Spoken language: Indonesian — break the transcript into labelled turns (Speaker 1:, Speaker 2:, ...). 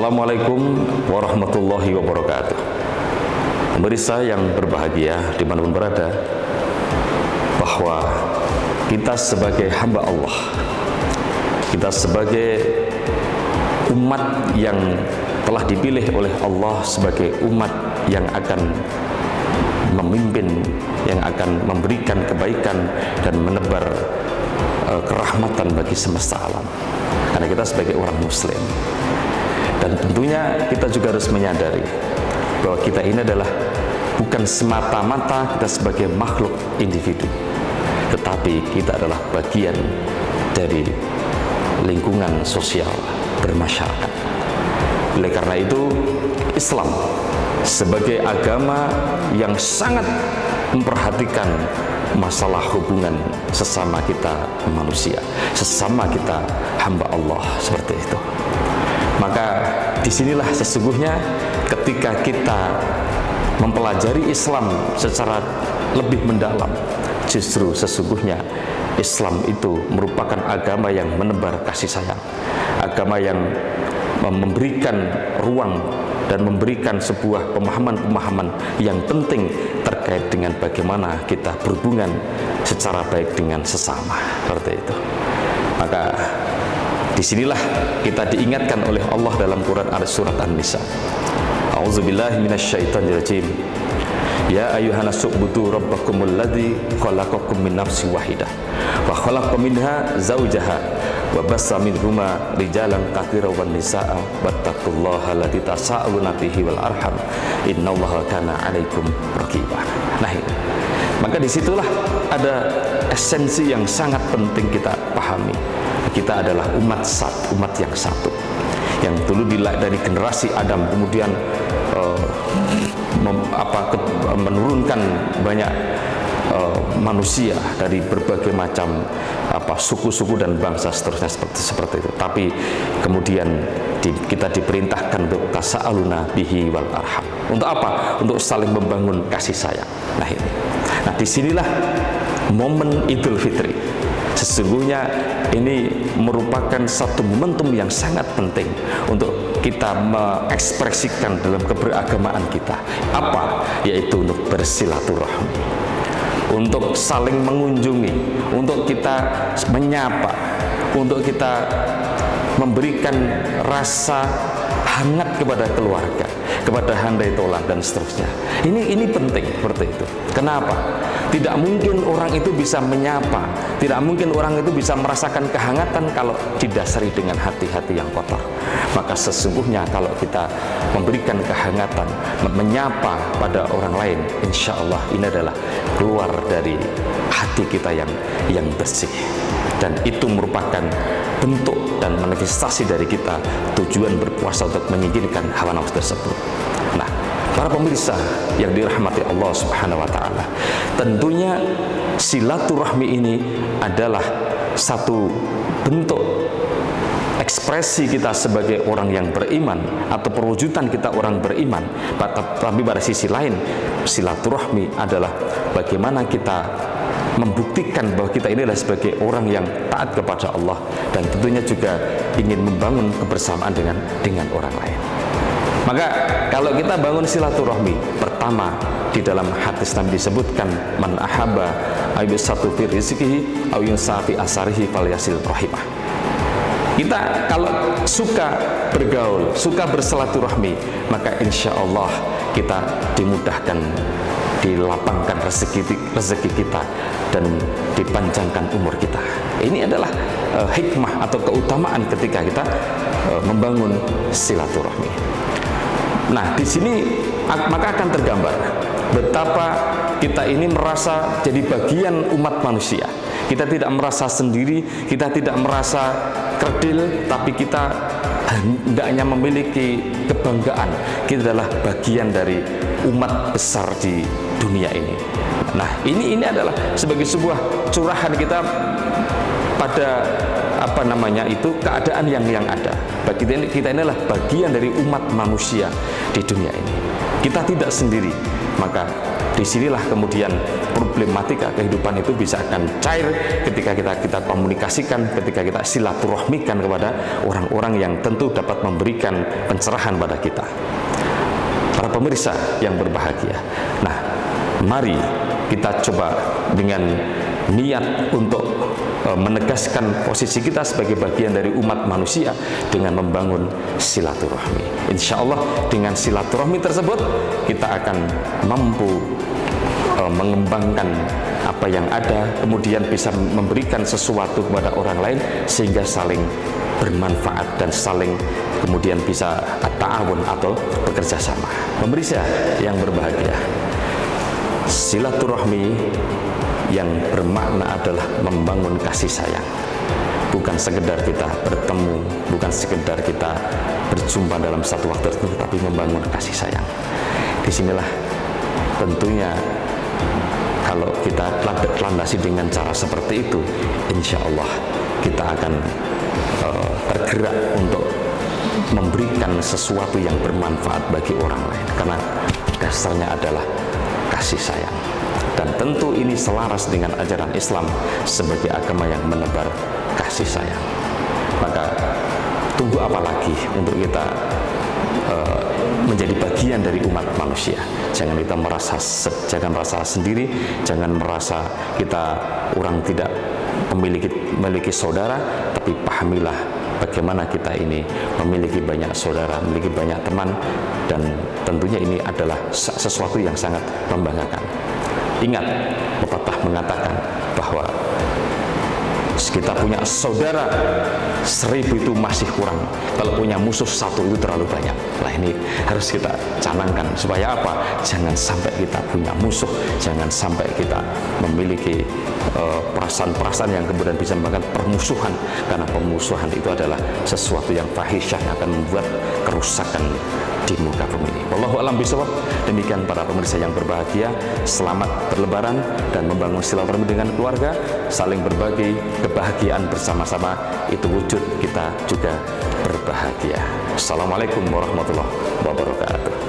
Speaker 1: Assalamualaikum warahmatullahi wabarakatuh. Pemirsa yang berbahagia dimanapun berada, bahwa kita sebagai hamba Allah, kita sebagai umat yang telah dipilih oleh Allah sebagai umat yang akan memimpin, yang akan memberikan kebaikan dan menebar kerahmatan bagi semesta alam. Karena kita sebagai orang muslim. Dan tentunya kita juga harus menyadari bahwa kita ini adalah bukan semata-mata kita sebagai makhluk individu, tetapi kita adalah bagian dari lingkungan sosial bermasyarakat. Oleh karena itu, Islam sebagai agama yang sangat memperhatikan masalah hubungan sesama kita manusia, sesama kita hamba Allah, seperti itu. Maka disinilah sesungguhnya ketika kita mempelajari Islam secara lebih mendalam, justru sesungguhnya Islam itu merupakan agama yang menebar kasih sayang, agama yang memberikan ruang dan memberikan sebuah pemahaman-pemahaman yang penting terkait dengan bagaimana kita berhubungan secara baik dengan sesama, seperti itu. Maka disinilah kita diingatkan oleh Allah dalam Quran surat An-Nisa. A'udzubillahi minasyaitonirrajim. Ya ayyuhannasu u'budu rabbakumul ladzi khalaqakum min nafsin wahidah wa khalaqa minha zawjaha wa bassa minhuma rijalan katsiran wan nisaa wattaqullaha allati tasaaluna bihi wal arham innallaha kana 'alaikum raqiba. Nah, maka disitulah ada esensi yang sangat penting kita pahami. Kita adalah umat yang satu, yang dulu dari generasi Adam kemudian menurunkan banyak manusia dari berbagai macam suku-suku dan bangsa seterusnya seperti itu. Tapi kemudian kita diperintahkan untuk tasaaluna bihi wal arham. Untuk apa? Untuk saling membangun kasih sayang. Nah ini. Nah disinilah momen Idul Fitri. Sesungguhnya ini merupakan satu momentum yang sangat penting untuk kita mengekspresikan dalam keberagamaan kita. Apa? Yaitu untuk bersilaturahmi, untuk saling mengunjungi, untuk kita menyapa, untuk kita memberikan rasa hangat kepada keluarga, kepada handai tolan dan seterusnya. Ini penting seperti itu. Kenapa? Tidak mungkin orang itu bisa menyapa, tidak mungkin orang itu bisa merasakan kehangatan kalau didasari dengan hati-hati yang kotor. Maka sesungguhnya kalau kita memberikan kehangatan, menyapa pada orang lain, insya Allah ini adalah keluar dari hati kita yang bersih. Dan itu merupakan bentuk dan manifestasi dari kita tujuan berpuasa untuk menyingkirkan hawa nafsu tersebut. Nah, para pemirsa yang dirahmati Allah Subhanahu wa taala, tentunya silaturahmi ini adalah satu bentuk ekspresi kita sebagai orang yang beriman atau perwujudan kita orang beriman. Tapi pada sisi lain, silaturahmi adalah bagaimana kita membuktikan bahwa kita ini adalah sebagai orang yang taat kepada Allah dan tentunya juga ingin membangun kebersamaan dengan orang lain. Maka kalau kita bangun silaturahmi, pertama di dalam hadis Nabi disebutkan man ahabba ayyusatu fi rizqihi aw yunsa fi asarihi falyasil rahimah. Kita kalau suka bergaul, suka bersilaturahmi, maka insya Allah kita dimudahkan, dilapangkan rezeki kita dan dipanjangkan umur kita. Ini adalah hikmah atau keutamaan ketika kita membangun silaturahmi. Nah, di sini maka akan tergambar betapa kita ini merasa jadi bagian umat manusia. Kita tidak merasa sendiri, kita tidak merasa kerdil, tapi kita hendaknya memiliki kebanggaan. Kita adalah bagian dari umat besar di dunia ini. Nah, ini adalah sebagai sebuah curahan kita pada keadaan yang ada. Kita ini adalah bagian dari umat manusia di dunia ini. Kita tidak sendiri. Maka disinilah kemudian problematika kehidupan itu bisa akan cair ketika kita komunikasikan, ketika kita silaturahmikan kepada orang-orang yang tentu dapat memberikan pencerahan pada kita. Para pemirsa yang berbahagia, nah mari kita coba dengan niat untuk menegaskan posisi kita sebagai bagian dari umat manusia dengan membangun silaturahmi. Insya Allah dengan silaturahmi tersebut kita akan mampu mengembangkan apa yang ada, kemudian bisa memberikan sesuatu kepada orang lain sehingga saling bermanfaat dan saling kemudian bisa ta'awun atau bekerja sama. Pemirsa yang berbahagia, silaturahmi yang bermakna adalah membangun kasih sayang, bukan sekedar kita bertemu, bukan sekedar kita berjumpa dalam satu waktu tertentu, tapi membangun kasih sayang. Disinilah tentunya kalau kita landasi dengan cara seperti itu, insya Allah kita akan tergerak untuk memberikan sesuatu yang bermanfaat bagi orang lain, karena dasarnya adalah kasih sayang. Dan tentu ini selaras dengan ajaran Islam sebagai agama yang menebar kasih sayang. Maka tunggu apa lagi untuk kita menjadi bagian dari umat manusia. Jangan kita jangan merasa sendiri, jangan merasa kita orang tidak memiliki saudara, tapi pahamilah bagaimana kita ini memiliki banyak saudara, memiliki banyak teman, dan tentunya ini adalah sesuatu yang sangat membanggakan. Ingat, pepatah mengatakan bahwa kita punya saudara 1000 itu masih kurang, kalau punya musuh 1 itu terlalu banyak. Nah, ini harus kita canangkan supaya apa? Jangan sampai kita punya musuh, jangan sampai kita memiliki perasaan-perasaan yang kemudian bisa menyebabkan permusuhan, karena permusuhan itu adalah sesuatu yang fahisyah yang akan membuat kerusakan di muka bumi ini. Wallahu a'lam bishawab. Demikian para pemirsa yang berbahagia, selamat berlebaran dan membangun silaturahmi dengan keluarga, saling berbagi kebahagiaan bersama-sama, itu wujud kita juga berbahagia. Assalamualaikum warahmatullahi wabarakatuh.